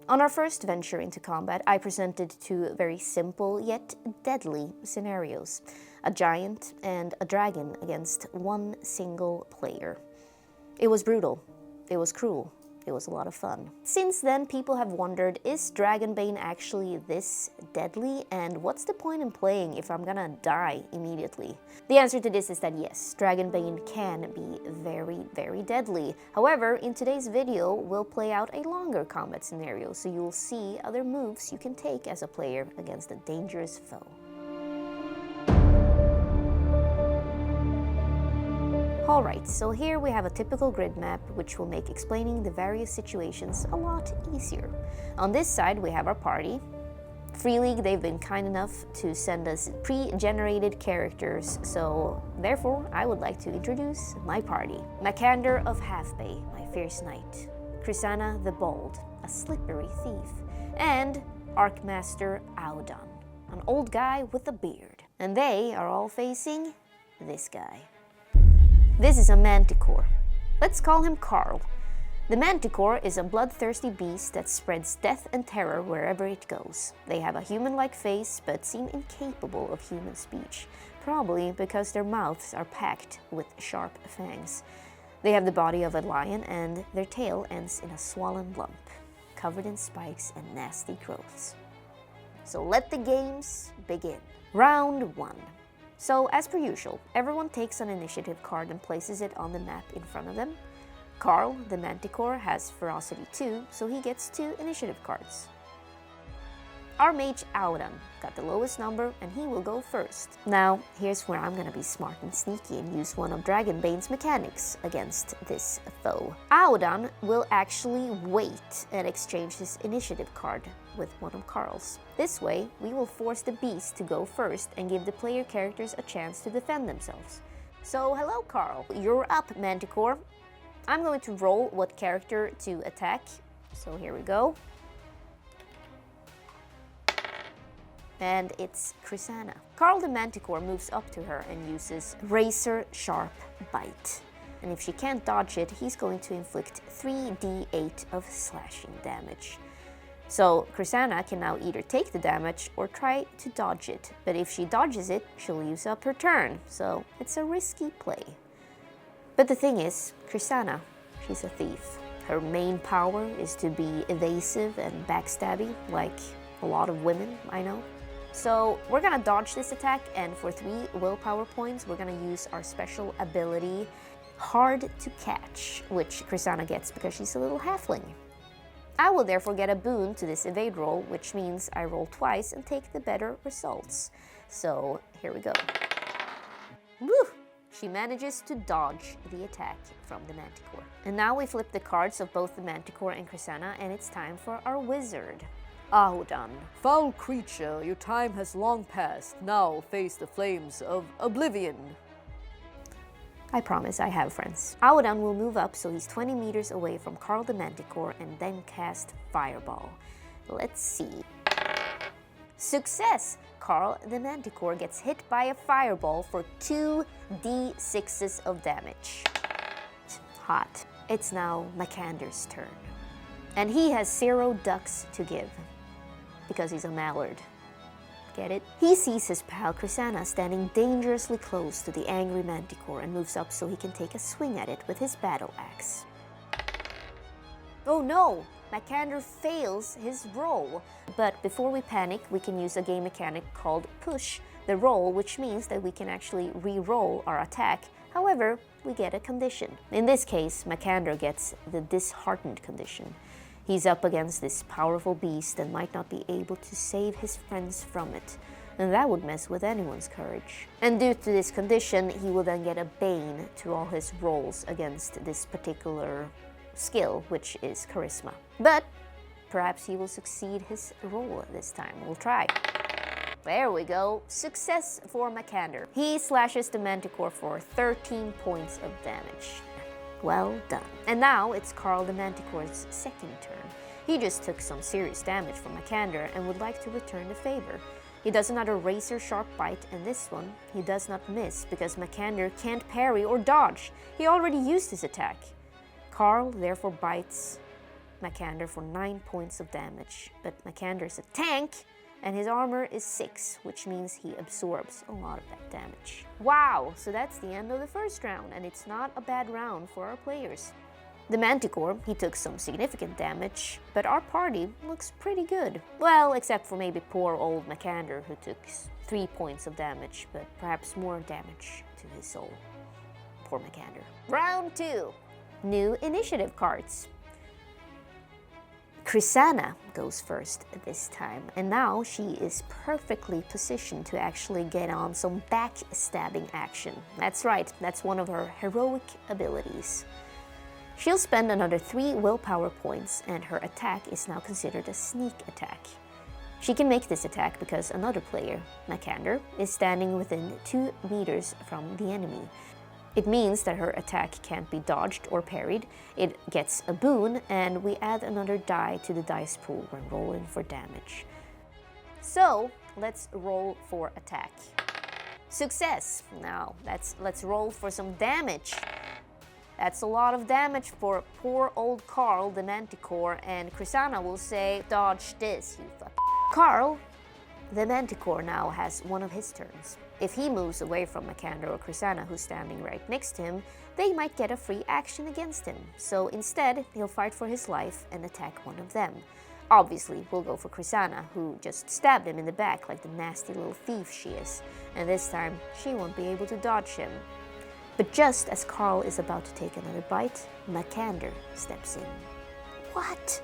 On our first venture into combat, I presented two very simple yet deadly scenarios. A giant and a dragon against one single player. It was brutal, it was cruel, it was a lot of fun. Since then, people have wondered, is Dragonbane actually this deadly? And what's the point in playing if I'm gonna die immediately? The answer to this is that yes, Dragonbane can be very, very deadly. However, in today's video, we'll play out a longer combat scenario, so you'll see other moves you can take as a player against a dangerous foe. Alright, so here we have a typical grid map which will make explaining the various situations a lot easier. On this side we have our party. Free League, they've been kind enough to send us pre-generated characters, so therefore I would like to introduce my party. Makander of Halfbay, my fierce knight. Krisanna the Bold, a slippery thief. And Archmaster Audan, an old guy with a beard. And they are all facing this guy. This is a manticore. Let's call him Carl. The manticore is a bloodthirsty beast that spreads death and terror wherever it goes. They have a human-like face but seem incapable of human speech, probably because their mouths are packed with sharp fangs. They have the body of a lion and their tail ends in a swollen lump, covered in spikes and nasty growths. So let the games begin. Round 1. So, as per usual, everyone takes an initiative card and places it on the map in front of them. Carl, the Manticore, has Ferocity 2, so he gets 2 initiative cards. Our mage Audan got the lowest number and he will go first. Now, here's where I'm gonna be smart and sneaky and use one of Dragonbane's mechanics against this foe. Audan will actually wait and exchange his initiative card with one of Carl's. This way, we will force the beast to go first and give the player characters a chance to defend themselves. So, hello Carl, you're up, Manticore. I'm going to roll what character to attack, so here we go. And it's Krisanna. Carl the Manticore moves up to her and uses Razor Sharp Bite. And if she can't dodge it, he's going to inflict 3d8 of slashing damage. So Krisanna can now either take the damage or try to dodge it. But if she dodges it, she'll use up her turn. So it's a risky play. But the thing is, Krisanna, she's a thief. Her main power is to be evasive and backstabby, like a lot of women I know. So we're gonna dodge this attack, and for 3 willpower points, we're gonna use our special ability, Hard to Catch, which Krisanna gets because she's a little halfling. I will therefore get a boon to this evade roll, which means I roll twice and take the better results. So here we go. Woo! She manages to dodge the attack from the Manticore. And now we flip the cards of both the Manticore and Krisanna, and it's time for our wizard. Audan. Foul creature, your time has long passed. Now face the flames of oblivion. I promise I have friends. Audan will move up so he's 20 meters away from Carl the Manticore and then cast Fireball. Let's see. Success! Carl the Manticore gets hit by a fireball for 2d6s of damage. Hot. It's now Makander's turn. And he has 0 ducks to give, because he's a mallard. Get it? He sees his pal Krisanna standing dangerously close to the angry Manticore and moves up so he can take a swing at it with his battle axe. Oh no! Makander fails his roll. But before we panic, we can use a game mechanic called Push the Roll, which means that we can actually re-roll our attack. However, we get a condition. In this case, Makander gets the Disheartened condition. He's up against this powerful beast and might not be able to save his friends from it. And that would mess with anyone's courage. And due to this condition, he will then get a bane to all his rolls against this particular skill, which is Charisma. But perhaps he will succeed his roll this time. We'll try. There we go. Success for Makander. He slashes the Manticore for 13 points of damage. Well done. And now it's Carl the Manticore's second turn. He just took some serious damage from Makander and would like to return the favor. He does another razor sharp bite, and this one he does not miss because Makander can't parry or dodge. He already used his attack. Carl therefore bites Makander for 9 points of damage, but Makander is a tank and his armor is 6, which means he absorbs a lot of that damage. Wow, so that's the end of the first round, and it's not a bad round for our players. The Manticore, he took some significant damage, but our party looks pretty good. Well, except for maybe poor old Makander, who took 3 points of damage, but perhaps more damage to his soul. Poor Makander. Round 2. New initiative cards. Krisanna goes first this time, and now she is perfectly positioned to actually get on some backstabbing action. That's right, that's one of her heroic abilities. She'll spend another 3 willpower points, and her attack is now considered a sneak attack. She can make this attack because another player, Makander, is standing within 2 meters from the enemy. It means that her attack can't be dodged or parried, it gets a boon, and we add another die to the dice pool when rolling for damage. So, let's roll for attack. Success! Now, let's roll for some damage. That's a lot of damage for poor old Carl the Manticore, and Krisanna will say, "Dodge this, you fuck." Carl the Manticore now has one of his turns. If he moves away from Makander or Krisanna, who's standing right next to him, they might get a free action against him. So instead, he'll fight for his life and attack one of them. Obviously, we'll go for Krisanna, who just stabbed him in the back like the nasty little thief she is. And this time, she won't be able to dodge him. But just as Carl is about to take another bite, Makander steps in. What?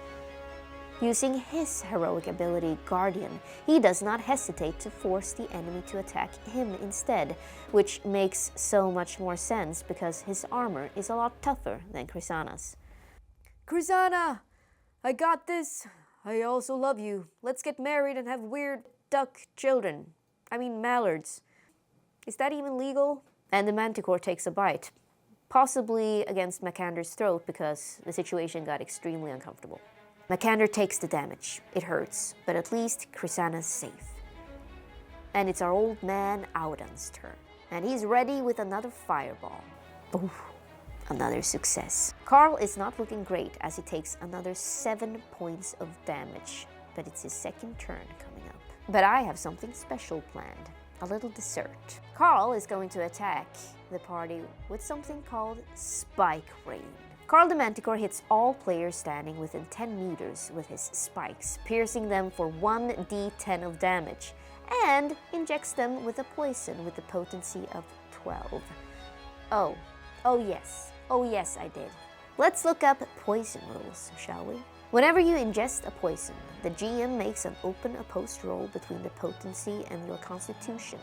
Using his heroic ability, Guardian, he does not hesitate to force the enemy to attack him instead, which makes so much more sense because his armor is a lot tougher than Krisanna's. Krisanna, I got this. I also love you. Let's get married and have weird duck children. I mean mallards. Is that even legal? And the Manticore takes a bite, possibly against Makander's throat because the situation got extremely uncomfortable. Makander takes the damage. It hurts, but at least Krisanna's safe. And it's our old man Audan's turn. And he's ready with another fireball. Ooh, another success. Carl is not looking great as he takes another 7 points of damage, but it's his second turn coming up. But I have something special planned, a little dessert. Carl is going to attack the party with something called Spike Rain. Carl the Manticore hits all players standing within 10 meters with his spikes, piercing them for 1d10 of damage, and injects them with a poison with a potency of 12. Oh yes I did. Let's look up poison rules, shall we? Whenever you ingest a poison, the GM makes an open opposed roll between the potency and your constitution.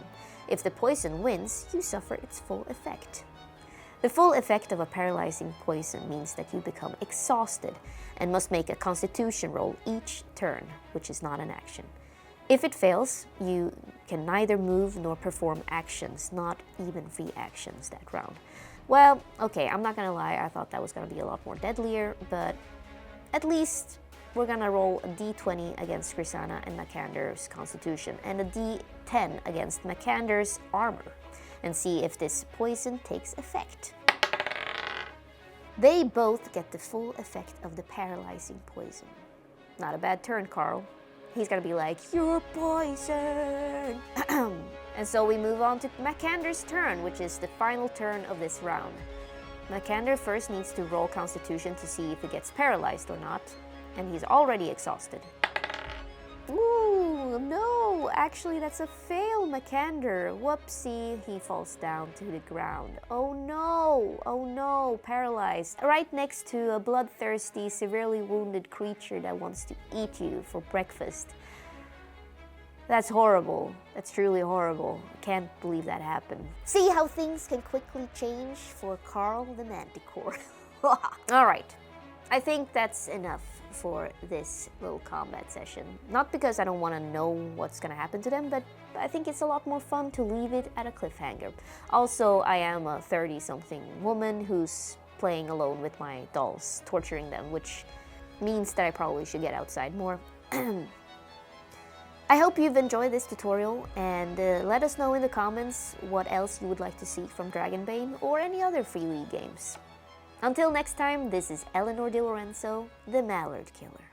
If the poison wins, you suffer its full effect. The full effect of a paralyzing poison means that you become exhausted and must make a constitution roll each turn, which is not an action. If it fails, you can neither move nor perform actions, not even free actions that round. Well, okay, I'm not gonna lie, I thought that was gonna be a lot more deadlier, but at least we're gonna roll a d20 against Krisanna and Makander's constitution and a d10 against Makander's armor, and see if this poison takes effect. They both get the full effect of the paralyzing poison. Not a bad turn, Carl. He's gonna be like, "You're poison!" And so we move on to Makander's turn, which is the final turn of this round. Makander first needs to roll Constitution to see if he gets paralyzed or not, and he's already exhausted. Ooh, no! Actually, that's a fail, Makander. Whoopsie, he falls down to the ground. Oh no, paralyzed. Right next to a bloodthirsty, severely wounded creature that wants to eat you for breakfast. That's horrible. That's truly horrible. I can't believe that happened. See how things can quickly change for Carl the Manticore. Alright, I think that's enough for this little combat session. Not because I don't want to know what's going to happen to them, but I think it's a lot more fun to leave it at a cliffhanger. Also, I am a 30-something woman who's playing alone with my dolls, torturing them, which means that I probably should get outside more. I hope you've enjoyed this tutorial, and let us know in the comments what else you would like to see from Dragonbane or any other Free League games. Until next time, this is Ellinor De Lorenzo, the Mallard Killer.